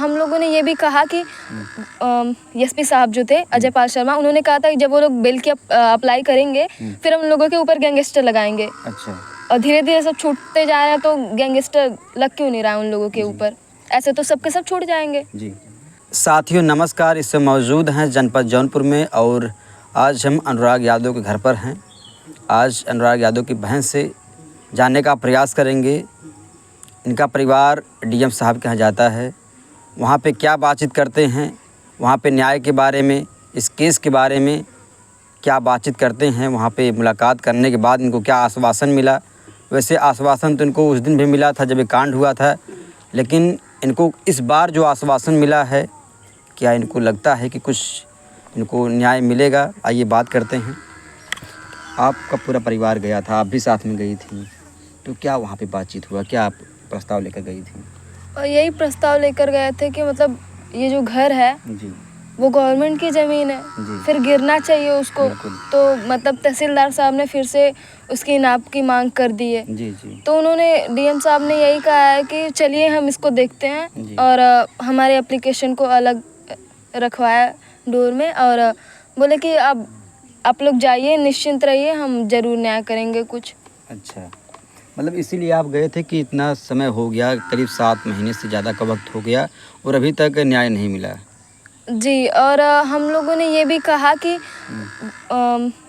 हम लोगों ने ये भी कहा कि एसपी साहब जो थे अजय पाल शर्मा, उन्होंने कहा था कि जब वो लोग बेल की अप्लाई करेंगे फिर हम लोगों के ऊपर गैंगस्टर लगाएंगे। अच्छा। और धीरे धीरे सब छूटते जा रहे हैं, तो गैंगस्टर लग क्यों नहीं रहा उन लोगों के ऊपर? ऐसे तो सबके सब छूट जाएंगे जी। साथियों नमस्कार, इससे मौजूद हैं जनपद जौनपुर में और आज हम अनुराग यादव के घर पर हैं। आज अनुराग यादव की बहन से जानने का प्रयास करेंगे। इनका परिवार डीएम साहब के यहाँ जाता है, वहाँ पे क्या बातचीत करते हैं, वहाँ पे न्याय के बारे में, इस केस के बारे में क्या बातचीत करते हैं, वहाँ पे मुलाकात करने के बाद इनको क्या आश्वासन मिला। वैसे आश्वासन तो इनको उस दिन भी मिला था जब ये कांड हुआ था, लेकिन इनको इस बार जो आश्वासन मिला है, क्या इनको लगता है कि कुछ इनको न्याय मिलेगा? आइए बात करते हैं। आपका पूरा परिवार गया था, आप भी साथ में गई थी, तो क्या वहाँ पे बातचीत हुआ? क्या आप प्रस्ताव लेकर गई थी? और यही प्रस्ताव लेकर गए थे कि मतलब ये जो घर है जी वो गवर्नमेंट की ज़मीन है, फिर गिरना चाहिए उसको। तो मतलब तहसीलदार साहब ने फिर से उसकी नाप की मांग कर दी है। जी जी। तो उन्होंने डीएम साहब ने यही कहा है कि चलिए हम इसको देखते हैं, और हमारे एप्लीकेशन को अलग रखवाया डोर में, और बोले कि अब आप लोग जाइए, निश्चिंत रहिए, हम ज़रूर न्याय करेंगे कुछ। अच्छा, मतलब इसीलिए आप गए थे कि इतना समय हो गया, करीब 7 महीने से ज़्यादा का वक्त हो गया और अभी तक न्याय नहीं मिला? जी, और हम लोगों ने ये भी कहा कि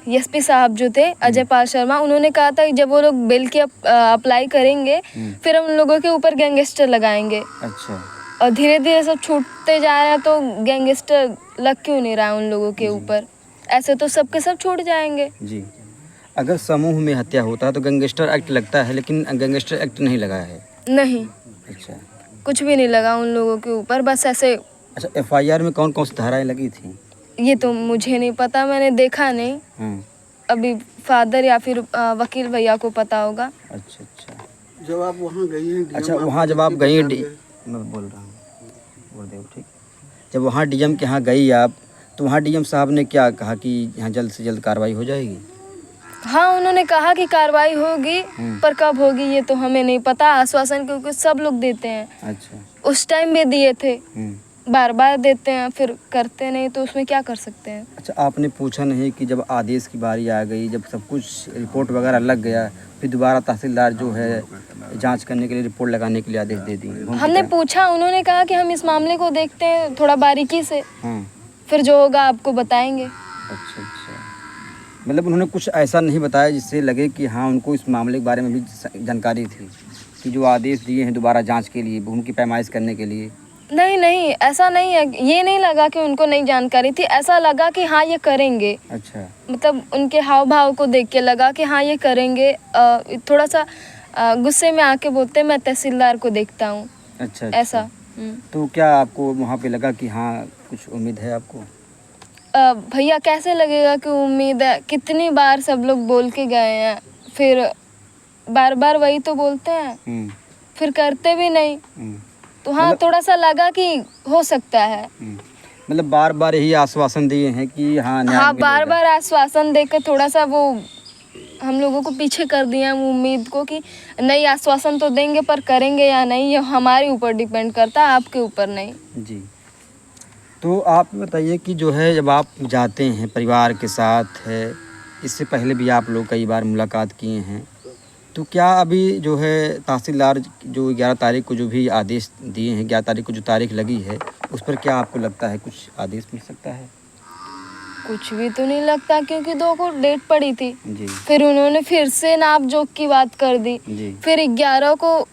एसपी साहब जो थे अजय पाल शर्मा, उन्होंने कहा था कि जब वो लोग बेल की अप्लाई करेंगे फिर हम लोगों के ऊपर गैंगस्टर लगाएंगे। अच्छा। और धीरे धीरे सब छूटते जा रहे हैं, तो गैंगस्टर लग क्यों नहीं रहा उन लोगों के ऊपर? ऐसे तो सबके सब छूट जाएंगे जी। अगर समूह में हत्या होता है तो गैंगस्टर एक्ट लगता है, लेकिन गैंगस्टर एक्ट नहीं लगा है? नहीं, अच्छा, कुछ भी नहीं लगा उन लोगों के ऊपर, बस ऐसे। अच्छा, एफआईआर में कौन कौन सी धाराएं लगी थी? ये तो मुझे नहीं पता, मैंने देखा नहीं। अभी फादर या फिर वकील भैया को पता होगा। अच्छा अच्छा। जब आप वहाँ गई हैं, अच्छा, वहाँ जब आप गई, मैं बोल रहा हूँ गुरुदेव, ठीक, जब वहाँ डीएम के यहाँ गई आप, तो वहाँ डीएम साहब ने क्या कहा कि यहाँ जल्द से जल्द कार्रवाई हो जाएगी? हाँ, उन्होंने कहा कि कार्रवाई होगी, पर कब होगी ये तो हमें नहीं पता। आश्वासन क्योंकि सब लोग देते हैं। अच्छा। उस टाइम भी दिए थे, बार बार देते हैं, फिर करते नहीं, तो उसमें क्या कर सकते हैं? अच्छा, आपने पूछा नहीं कि जब आदेश की बारी आ गई, जब सब कुछ रिपोर्ट वगैरह लग गया, फिर दोबारा तहसीलदार जो है जांच करने के लिए, रिपोर्ट लगाने के लिए आदेश दे दी? हमने पूछा, उन्होंने कहा कि हम इस मामले को देखते हैं थोड़ा बारीकी से, फिर जो होगा आपको बताएंगे। अच्छा अच्छा, मतलब उन्होंने कुछ ऐसा नहीं बताया जिससे लगे कि हाँ उनको इस मामले के बारे में भी जानकारी थी कि जो आदेश दिए हैं दोबारा जांच के लिए, भूमि की पैमाइश करने के लिए? नहीं नहीं, ऐसा नहीं है। ये नहीं लगा कि उनको नहीं जानकारी थी, ऐसा लगा कि हाँ ये करेंगे। अच्छा, मतलब उनके हाव भाव को देख के लगा कि हाँ ये करेंगे। थोड़ा सा गुस्से में आके बोलते मैं तहसीलदार को देखता हूँ। अच्छा, ऐसा। तो क्या आपको वहाँ पे लगा कि हाँ कुछ उम्मीद है आपको? भैया कैसे लगेगा कि उम्मीद है? कितनी बार सब लोग बोल के गए हैं, फिर बार बार वही तो बोलते हैं, फिर करते भी नहीं। तो हाँ, मतलब थोड़ा सा लगा कि हो सकता है। मतलब बार बार यही आश्वासन दिए हैं कि हाँ न्याय हाँ, मिलेगा। बार बार आश्वासन देकर थोड़ा सा वो हम लोगों को पीछे कर दिया है उम्मीद को कि नहीं, आश्वासन तो देंगे पर करेंगे या नहीं ये हमारे ऊपर डिपेंड करता है, आपके ऊपर नहीं। जी, तो आप बताइए कि जो है जब आप जाते हैं परिवार के साथ है, इससे पहले भी आप लोग कई बार मुलाकात किए हैं, तो क्या अभी जो है तहसीलदार जो 11 तारीख को जो भी आदेश दिए हैं, 11 तारीख को जो तारीख लगी है, उस पर क्या आपको लगता है कुछ आदेश मिल सकता है? कुछ भी तो नहीं लगता, क्योंकि 2 को डेट पड़ी थी जी। फिर उन्होंने फिर से नाप जोख की बात कर दी जी। फिर 11 को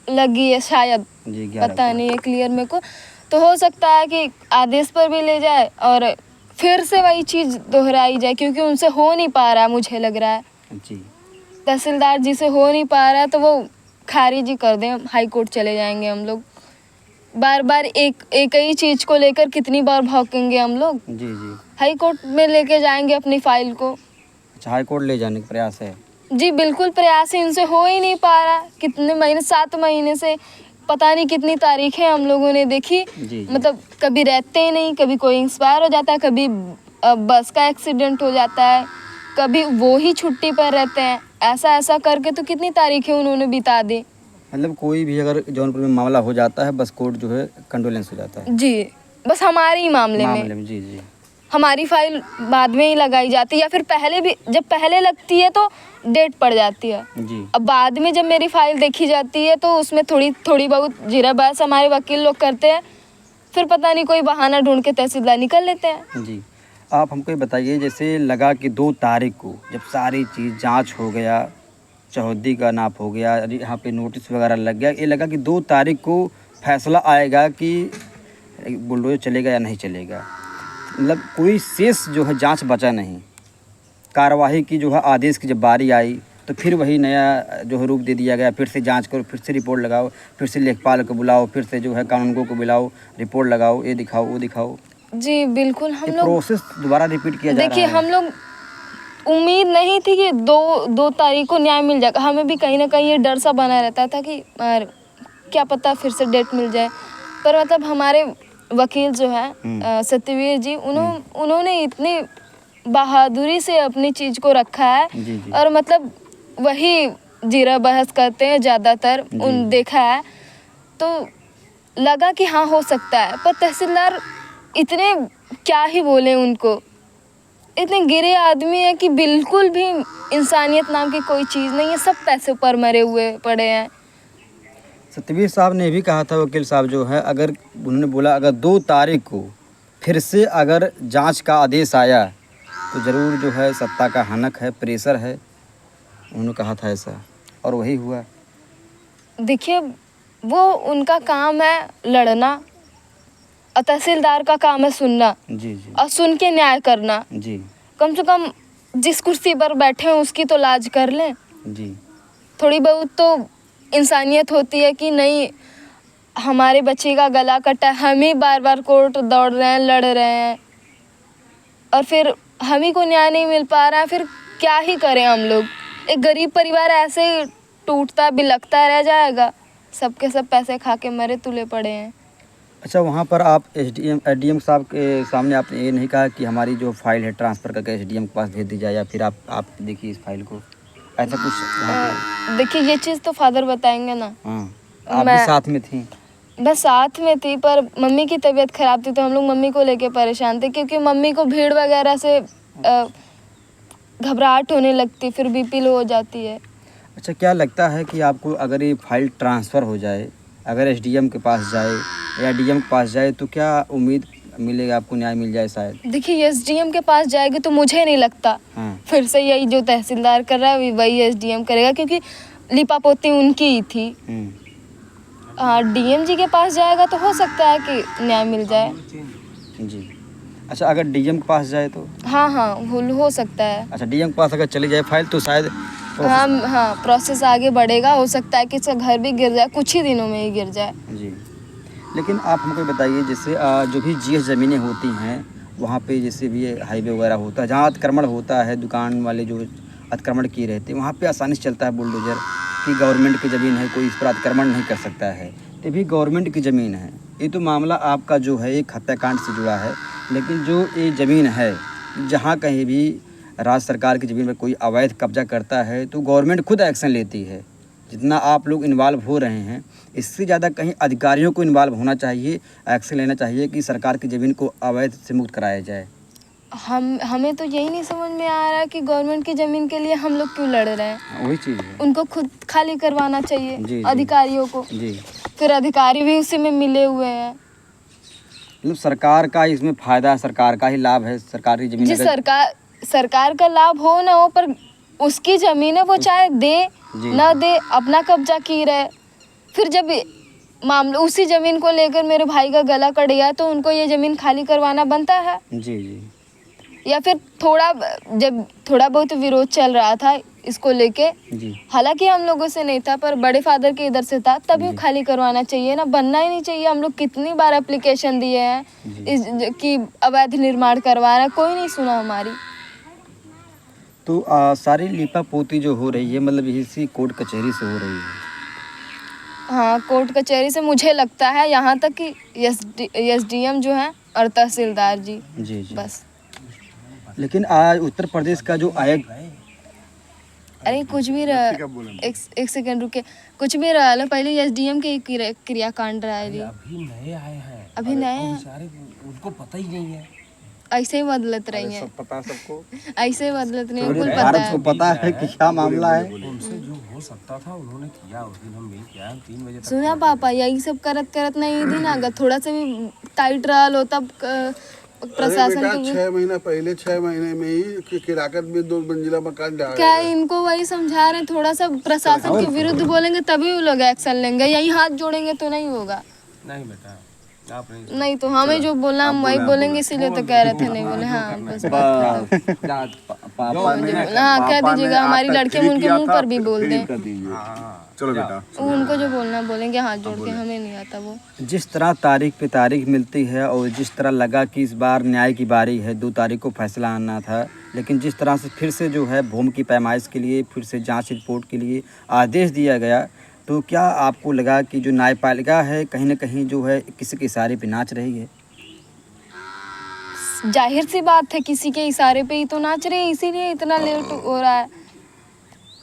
लगी है शायद जी, पता नहीं है क्लियर मेरे को। तो हो सकता है कि आदेश पर भी ले जाए और फिर से वही चीज़ दोहराई जाए, क्योंकि उनसे हो नहीं पा रहा, मुझे लग रहा है जी, तहसीलदार जी से हो नहीं पा रहा है, तो वो खारिज ही कर दें, हाई कोर्ट चले जाएंगे हम लोग। बार बार एक ही चीज़ को लेकर कितनी बार भौंकेंगे हम लोग? जी जी, हाई कोर्ट में लेके जाएंगे अपनी फाइल को। अच्छा, हाई कोर्ट ले जाने का प्रयास है? जी बिल्कुल, प्रयास इनसे हो ही नहीं पा रहा। कितने महीने, 7 महीने से पता नहीं कितनी तारीखें हम लोगों ने देखी। जी। मतलब कभी रहते ही नहीं, कभी कोई इंस्पायर हो जाता है, कभी बस का एक्सीडेंट हो जाता है, कभी वो ही छुट्टी पर रहते हैं। ऐसा करके तो कितनी तारीखें उन्होंने बिता दी। मतलब कोई भी अगर जौनपुर में मामला हो जाता है बस कोर्ट जो है कंडोलेंस हो जाता है जी, बस हमारे ही मामले में जी जी हमारी फाइल बाद में ही लगाई जाती है, या फिर पहले भी, जब पहले लगती है तो डेट पड़ जाती है। जी अब बाद में जब मेरी फाइल देखी जाती है तो उसमें थोड़ी बहुत जीरा बहस हमारे वकील लोग करते हैं, फिर पता नहीं कोई बहाना ढूंढ के तहसीलदार निकल लेते हैं। जी। आप हमको ये बताइए, जैसे लगा कि 2 तारीख को जब सारी चीज़ जांच हो गया, चौहद्दी का नाप हो गया, यहाँ पे नोटिस वगैरह लग गया, ये लगा कि 2 तारीख को फैसला आएगा कि बुलडोजर चलेगा या नहीं चलेगा। मतलब कोई शेष जो है जांच बचा नहीं। कार्यवाही की जो है आदेश की जब बारी आई तो फिर वही नया जो है रूप दे दिया गया, फिर से जांच करो, फिर से रिपोर्ट लगाओ, फिर से लेखपाल को बुलाओ, फिर से जो है कानूनगो को बुलाओ, रिपोर्ट लगाओ, ये दिखाओ वो दिखाओ। जी बिल्कुल, हम लोग प्रोसेस दोबारा रिपीट किया जा रहा है। देखिए, हम लोग उम्मीद नहीं थी कि दो तारीख को न्याय मिल जाएगा। हमें भी कहीं ना कहीं ये डर सा बना रहता था कि क्या पता फिर से डेट मिल जाए। पर मतलब हमारे वकील जो है सत्यवीर जी, उन्होंने इतनी बहादुरी से अपनी चीज़ को रखा है। जी जी। और मतलब वही जीरा बहस करते हैं ज़्यादातर, देखा है तो लगा कि हाँ हो सकता है। पर तहसीलदार इतने क्या ही बोले उनको, इतने गिरे आदमी है कि बिल्कुल भी इंसानियत नाम की कोई चीज़ नहीं है, सब पैसे पर मरे हुए पड़े हैं। सतवीर साहब ने भी कहा था, वकील साहब जो है, अगर उन्होंने बोला अगर 2 तारीख को फिर से अगर जांच का आदेश आया तो ज़रूर जो है सत्ता का हनक है, प्रेशर है, उन्होंने कहा था ऐसा, और वही हुआ। देखिए, वो उनका काम है लड़ना और तहसीलदार का काम है सुनना। जी जी। और सुन के न्याय करना। जी कम से कम जिस कुर्सी पर बैठे हैं उसकी तो लाज कर लें। जी। थोड़ी बहुत तो इंसानियत होती है कि नहीं, हमारे बच्चे का गला कटा, हम ही बार बार कोर्ट दौड़ रहे हैं, लड़ रहे हैं, और फिर हम ही को न्याय नहीं मिल पा रहा है, फिर क्या ही करें हम लोग। एक गरीब परिवार ऐसे ही टूटता बिलखता रह जाएगा। सबके सब पैसे खा के मरे तुले पड़े हैं। अच्छा, वहाँ पर आप एसडीएम साहब के सामने आपने ये नहीं कहा कि हमारी जो फाइल है ट्रांसफ़र करके एसडीएम के पास भेज दी जाए, या फिर आप देखिए इस फाइल को, ऐसा कुछ वहाँ पे? देखिए, ये चीज़ तो फादर बताएंगे ना। हाँ, आप भी साथ में थी? बस साथ में थी, पर मम्मी की तबीयत ख़राब थी तो हम लोग मम्मी को लेके परेशान थे, क्योंकि मम्मी को भीड़ वगैरह से घबराहट होने लगती, फिर बीपी लो हो जाती है। अच्छा, क्या लगता है कि आपको अगर ये फाइल ट्रांसफ़र हो जाए, अगर एसडीएम के पास जाए या डीएम के पास जाए, तो क्या उम्मीद मिलेगा, आपको न्याय मिल जाए शायद? देखिए, एसडीएम के पास जाएगी तो मुझे नहीं लगता फिर से यही जो तहसीलदार कर रहा है वही एसडीएम करेगा, क्योंकि लिपापोती उनकी ही थी। हाँ, डीएम जी के पास जाएगा तो हो सकता है कि न्याय मिल जाए। जी। अच्छा, अगर डीएम के पास जाए तो? हाँ हो सकता है। अच्छा, डीएम के पास अगर चली जाए फाइल तो शायद हाँ, प्रोसेस आगे बढ़ेगा। हो सकता है कि इसका घर भी गिर जाए, कुछ ही दिनों में ही गिर जाए। जी। लेकिन आप हमको बताइए, जैसे जो भी जीएस ज़मीनें होती हैं वहाँ पे, जैसे भी हाईवे वगैरह होता है, जहाँ अतिक्रमण होता है, दुकान वाले जो अतिक्रमण किए रहते हैं, वहाँ पे आसानी से चलता है बुलडोज़र कि गवर्नमेंट की ज़मीन है, कोई इस पर अतिक्रमण नहीं कर सकता है। ये भी गवर्नमेंट की ज़मीन है। ये तो मामला आपका जो है एक हत्याकांड से जुड़ा है, लेकिन जो ये ज़मीन है, जहाँ कहीं भी राज्य सरकार की ज़मीन पर कोई अवैध कब्जा करता है तो गवर्नमेंट खुद एक्शन लेती है। जितना आप लोग इन्वॉल्व हो रहे हैं, इससे ज़्यादा कहीं अधिकारियों को इन्वॉल्व होना चाहिए, एक्शन लेना चाहिए कि सरकार की ज़मीन को अवैध से मुक्त कराया जाए। हमें तो यही नहीं समझ में आ रहा है कि गवर्नमेंट की ज़मीन के लिए हम लोग क्यों लड़ रहे हैं। वही चीज़ है, उनको खुद खाली करवाना चाहिए। जी, अधिकारियों को। जी। फिर अधिकारी भी उसी में मिले हुए हैं। मतलब सरकार का इसमें फ़ायदा, सरकार का ही लाभ है। सरकारी ज़मीन जी, सरकार का लाभ हो ना हो, पर उसकी ज़मीन है, वो चाहे दे ना दे, अपना कब्जा की रहे। फिर जब मामला उसी ज़मीन को लेकर मेरे भाई का गला कट गया तो उनको ये ज़मीन खाली करवाना बनता है। जी जी। या फिर जब थोड़ा बहुत विरोध चल रहा था इसको लेके, हालांकि हम लोगों से नहीं था पर बड़े फादर के इधर से था, तभी खाली करवाना चाहिए ना, बनना ही नहीं चाहिए। हम लोग कितनी बार एप्लीकेशन दिए हैं कि अवैध निर्माण करवाना, कोई नहीं सुना हमारी। तो सारी लिपापोती जो हो रही है, मतलब इसी कोर्ट कचहरी से हो रही है? हाँ, कोर्ट कचहरी से मुझे लगता है, यहाँ तक कि एसडीएम जो है और तहसीलदार जी। जी बस। लेकिन आज उत्तर प्रदेश का जो अरे कुछ भी रहा, एक सेकंड रुके, कुछ भी रहा लो, पहले एसडीएम के क्रियाकांड रहा है, अभी नए आए हैं, अभी नए हैं, बेचारे उनको पता ही नहीं है। ऐसे ही बदलत रही हैं, पता सबको, ऐसे ही बदलत नहीं, कुल पता भारत है। को पता है कि क्या मामला है। उनसे जो हो सकता था उन्होंने किया। उस दिन हम मिल के आए 3 बजे तक। सुना पापा, यही सब करत करत नहीं दिन अगर थोड़ा सा भी टाइट रहा लो तब प्रशासन बेटा के 6 महीना पहले 6 महीने में ही किराकत में 2 मंजिला मकान डाल क्या इनको वही समझा रहे हैं, थोड़ा सा प्रशासन के विरुद्ध बोलेंगे तभी वो लोग एक्शन लेंगे, यही हाथ जोड़ेंगे तो नहीं होगा। नहीं बेटा, आप नहीं। नहीं तो हमें जो बोलना हम वही बोलेंगे, इसीलिए तो कह रहे थे नहीं बोले। हाँ बस बात खत्म। हाँ कह दीजिएगा, हमारी लड़के में उनके मुंह पर भी बोल दें, चलो बेटा, उनको जो बोलना बोलेंगे हाथ जोड़ के, हमें नहीं आता वो। जिस तरह तारीख पे तारीख मिलती है और जिस तरह लगा कि इस बार न्याय की बारी है, 2 तारीख को फैसला आना था, लेकिन जिस तरह से फिर से जो है भूमि की पैमाइश के लिए फिर से जांच रिपोर्ट के लिए आदेश दिया गया, तो क्या आपको लगा कि जो न्यायपालिका है कहीं ना कहीं जो है किसी के इशारे पे नाच रही है? जाहिर सी बात है, किसी के इशारे पे ही तो नाच रही है, इसीलिए इतना लेट हो रहा है।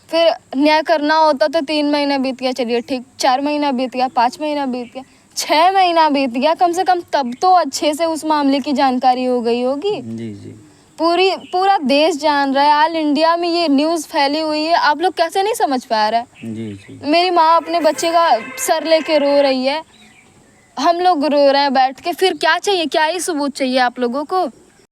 फिर न्याय करना होता तो 3 महीना बीत गया, चलिए ठीक, 4 महीना बीत गया, 5 महीना बीत गया, 6 महीना बीत गया, कम से कम तब तो अच्छे से उस मामले की जानकारी हो गई होगी। जी जी, पूरा देश जान रहा है, ऑल इंडिया में ये न्यूज़ फैली हुई है, आप लोग कैसे नहीं समझ पा रहे हैं? जी जी, मेरी माँ अपने बच्चे का सर लेके रो रही है, हम लोग रो रहे हैं बैठ के, फिर क्या चाहिए, क्या ही सबूत चाहिए आप लोगों को?